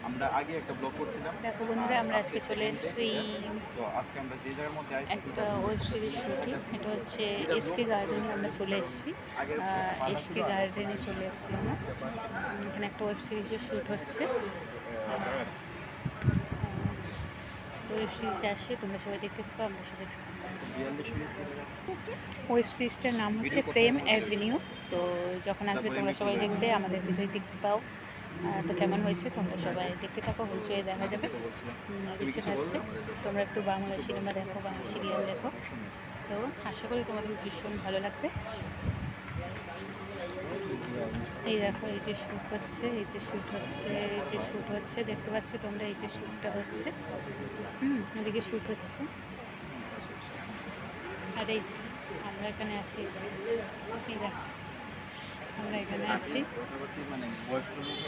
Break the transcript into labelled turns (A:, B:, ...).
A: আমরা আগে একটা ব্লগ করছিলাম।
B: দেখো বন্ধুরা, আমরা আজকে চলে এসেছি
A: তো আজকে আমরা যে জায়গার মধ্যে আইছি
B: একটা ওয়েব সিরিজ শুটিং। এটা হচ্ছে এসকে গার্ডেনে আমরা চলে এসেছি।
A: আগের একটা পালা ছিল
B: এসকে গার্ডেনে চলে এসেছি আমরা। এখানে একটা ওয়েব সিরিজের শ্যুট হচ্ছে। তো ওয়েব সিরিজটা আসছে, তোমরা সবাই দেখতে থাকো, আমরা সবাই থাকো।
A: 42 মিনিট হয়ে গেছে।
B: ওয়েব সিরিজটার নাম হচ্ছে প্রেম অ্যাভিনিউ। তো যখন আসবে তোমরা সবাই দেখবে, আমাদের ভিডিও দেখতে পাও। তো কেমন হয়েছে তোমরা সবাই দেখতে থাকো, হইচয়ে দেখা যাবে। রিসেন্ট আসছে, তোমরা একটু বাংলা সিনেমা দেখো, বাংলা সিরিয়াল দেখো। তো আশা করি তোমাদের ভীষণ ভালো লাগবে। এই দেখো, এই যে শ্যুট হচ্ছে, এই যে শ্যুট হচ্ছে, এই যে শ্যুট হচ্ছে, দেখতে পাচ্ছ তোমরা, এই যে শ্যুটটা হচ্ছে। এদিকে শ্যুট হচ্ছে। আর এই যে আমরা এখানে আসি, এই যে এই দেখো আমরা এখানে আসি।
A: মানে বয়স্ক লোক